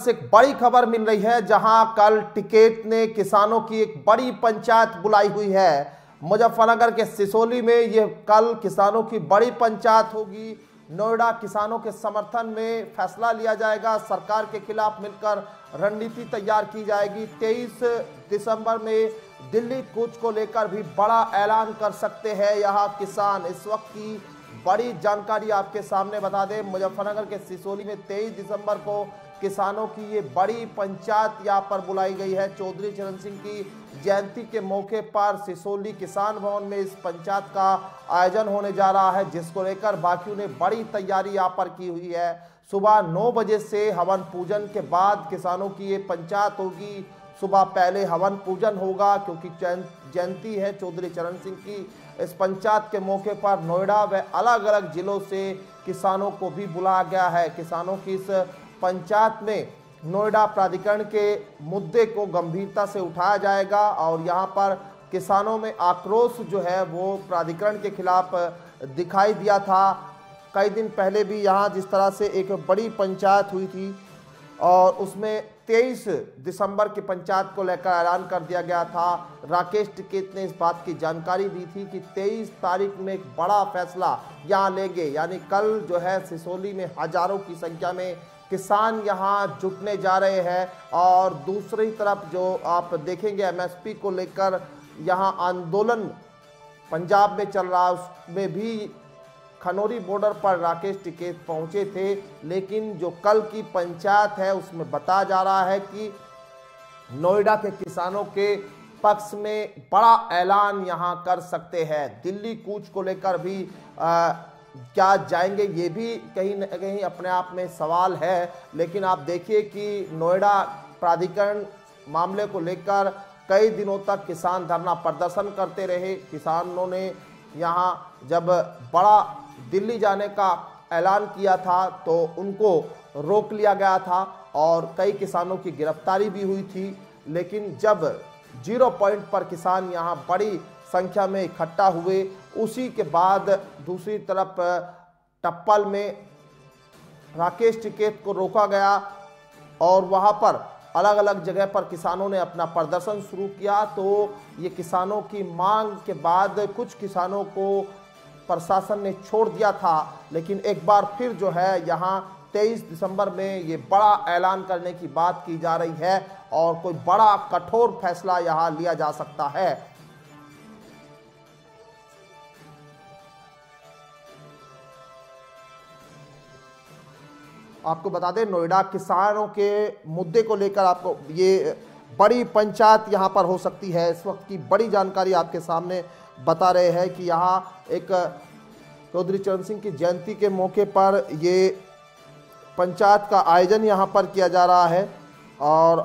एक बड़ी खबर मिल रही है, जहां कल टिकैत ने किसानों की एक बड़ी पंचायत बुलाई हुई है। मुजफ्फरनगर के सिसोली में ये कल किसानों की बड़ी पंचायत होगी। नोएडा किसानों के समर्थन में फैसला लिया जाएगा, सरकार के खिलाफ मिलकर रणनीति तैयार की जाएगी। 23 दिसंबर में दिल्ली कूच को लेकर भी बड़ा ऐलान कर सकते हैं यहाँ किसान। इस वक्त की बड़ी जानकारी आपके सामने बता दें, मुजफ्फरनगर के सिसोली में 23 दिसंबर को किसानों की ये बड़ी पंचायत यहाँ पर बुलाई गई है। चौधरी चरण सिंह की जयंती के मौके पर सिसोली किसान भवन में इस पंचायत का आयोजन होने जा रहा है, जिसको लेकर बाकियों ने बड़ी तैयारी यहाँ पर की हुई है। सुबह 9 बजे से हवन पूजन के बाद किसानों की ये पंचायत होगी। सुबह पहले हवन पूजन होगा क्योंकि जयंती है चौधरी चरण सिंह की। इस पंचायत के मौके पर नोएडा व अलग अलग जिलों से किसानों को भी बुलाया गया है। किसानों की इस पंचायत में नोएडा प्राधिकरण के मुद्दे को गंभीरता से उठाया जाएगा और यहाँ पर किसानों में आक्रोश जो है वो प्राधिकरण के खिलाफ दिखाई दिया था। कई दिन पहले भी यहाँ जिस तरह से एक बड़ी पंचायत हुई थी और उसमें 23 दिसंबर की पंचायत को लेकर ऐलान कर दिया गया था। राकेश टिकैत ने इस बात की जानकारी दी थी कि 23 तारीख में एक बड़ा फैसला यहाँ लेंगे, यानी कल जो है सिसोली में हजारों की संख्या में किसान यहाँ जुटने जा रहे हैं। और दूसरी तरफ जो आप देखेंगे एमएसपी को लेकर यहाँ आंदोलन पंजाब में चल रहा है, उसमें भी खनौरी बॉर्डर पर राकेश टिकैत पहुंचे थे। लेकिन जो कल की पंचायत है उसमें बताया जा रहा है कि नोएडा के किसानों के पक्ष में बड़ा ऐलान यहां कर सकते हैं। दिल्ली कूच को लेकर भी क्या जाएंगे, ये भी कहीं न कहीं अपने आप में सवाल है। लेकिन आप देखिए कि नोएडा प्राधिकरण मामले को लेकर कई दिनों तक किसान धरना प्रदर्शन करते रहे। किसानों ने यहाँ जब बड़ा दिल्ली जाने का ऐलान किया था तो उनको रोक लिया गया था और कई किसानों की गिरफ्तारी भी हुई थी। लेकिन जब 0 पॉइंट पर किसान यहाँ बड़ी संख्या में इकट्ठा हुए, उसी के बाद दूसरी तरफ टप्पल में राकेश टिकैत को रोका गया और वहाँ पर अलग अलग जगह पर किसानों ने अपना प्रदर्शन शुरू किया। तो ये किसानों की मांग के बाद कुछ किसानों को प्रशासन ने छोड़ दिया था, लेकिन एक बार फिर जो है यहाँ 23 दिसंबर में ये बड़ा ऐलान करने की बात की जा रही है और कोई बड़ा कठोर फैसला यहाँ लिया जा सकता है। आपको बता दें नोएडा किसानों के मुद्दे को लेकर आपको ये बड़ी पंचायत यहां पर हो सकती है। इस वक्त की बड़ी जानकारी आपके सामने बता रहे हैं कि यहां एक चौधरी चरण सिंह की जयंती के मौके पर ये पंचायत का आयोजन यहां पर किया जा रहा है और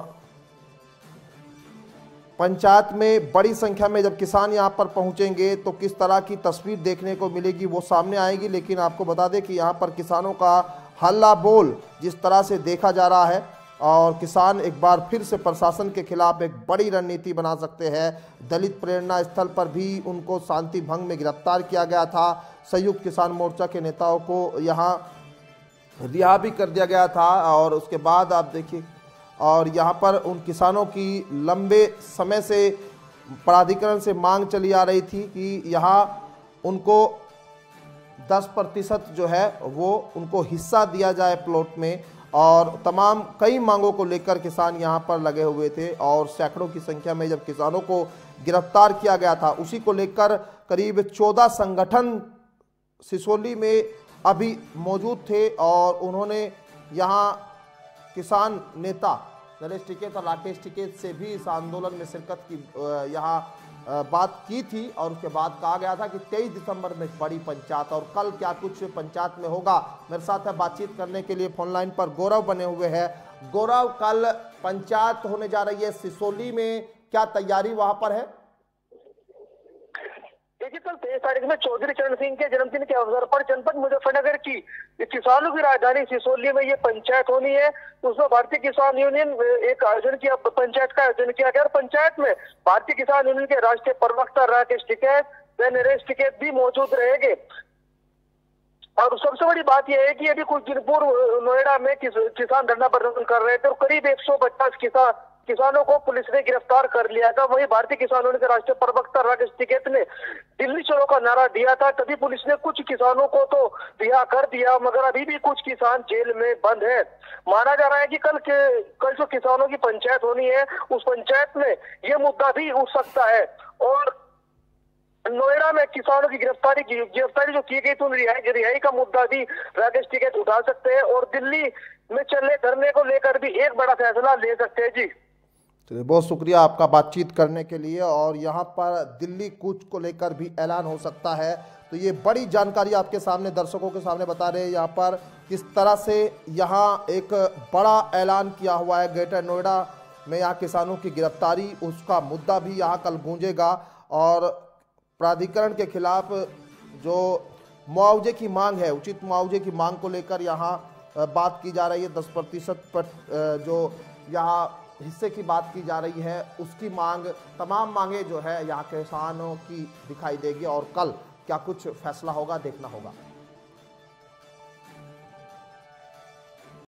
पंचायत में बड़ी संख्या में जब किसान यहां पर पहुंचेंगे तो किस तरह की तस्वीर देखने को मिलेगी वो सामने आएगी। लेकिन आपको बता दें कि यहां पर किसानों का हल्ला बोल जिस तरह से देखा जा रहा है और किसान एक बार फिर से प्रशासन के खिलाफ एक बड़ी रणनीति बना सकते हैं। दलित प्रेरणा स्थल पर भी उनको शांति भंग में गिरफ्तार किया गया था। संयुक्त किसान मोर्चा के नेताओं को यहाँ रिहा भी कर दिया गया था और उसके बाद आप देखिए और यहाँ पर उन किसानों की लंबे समय से प्राधिकरण से मांग चली आ रही थी कि यहाँ उनको 10% जो है वो उनको हिस्सा दिया जाए प्लॉट में और तमाम कई मांगों को लेकर किसान यहाँ पर लगे हुए थे और सैकड़ों की संख्या में जब किसानों को गिरफ्तार किया गया था, उसी को लेकर करीब 14 संगठन सिसोली में अभी मौजूद थे और उन्होंने यहाँ किसान नेता नरेश टिकैत और राकेश टिकैत से भी इस आंदोलन में शिरकत की यहाँ बात की थी और उसके बाद कहा गया था कि 23 दिसंबर में बड़ी पंचायत और कल क्या कुछ पंचायत में होगा। मेरे साथ है बातचीत करने के लिए फोन लाइन पर गौरव बने हुए हैं। गौरव, कल पंचायत होने जा रही है सिसोली में, क्या तैयारी वहां पर है? देखिए कल 23 तारीख में चौधरी चरण सिंह के जन्मदिन के अवसर पर जनपद मुजफ्फरनगर की किसानों की राजधानी सिसोली में ये पंचायत होनी है। उसमें भारतीय किसान यूनियन एक आयोजन किया, पंचायत का आयोजन किया गया और पंचायत में भारतीय किसान यूनियन के राष्ट्रीय प्रवक्ता राकेश टिकैत व नरेश टिकैत भी मौजूद रहेंगे। और सबसे बड़ी बात यह है कि अभी कुछ दिन पूर्व नोएडा में किसान धरना प्रदर्शन कर रहे थे और करीब 150 किसानों को पुलिस ने गिरफ्तार कर लिया था। वहीं भारतीय किसान यूनियन के राष्ट्रीय प्रवक्ता राकेश टिकैत ने दिल्ली चलो का नारा दिया था। तभी पुलिस ने कुछ किसानों को तो रिहा कर दिया, मगर अभी भी कुछ किसान जेल में बंद है। माना जा रहा है कि कल जो किसानों की पंचायत होनी है, उस पंचायत में यह मुद्दा भी उठ सकता है और नोएडा में किसानों की गिरफ्तारी जो की गई, तो रिहाई का मुद्दा भी राकेश टिकैत उठा सकते हैं और दिल्ली में चल रहे धरने को लेकर भी एक बड़ा फैसला ले सकते हैं। जी चलिए, बहुत शुक्रिया आपका बातचीत करने के लिए। और यहाँ पर दिल्ली कूच को लेकर भी ऐलान हो सकता है, तो ये बड़ी जानकारी आपके सामने, दर्शकों के सामने बता रहे हैं यहाँ पर किस तरह से यहाँ एक बड़ा ऐलान किया हुआ है। ग्रेटर नोएडा में यहाँ किसानों की गिरफ्तारी, उसका मुद्दा भी यहाँ कल गूंजेगा और प्राधिकरण के खिलाफ जो मुआवजे की मांग है, उचित मुआवजे की मांग को लेकर यहाँ बात की जा रही है। 10% पर जो यहाँ हिस्से की बात की जा रही है, उसकी मांग, तमाम मांगे जो है यहाँ किसानों की दिखाई देगी और कल क्या कुछ फैसला होगा, देखना होगा।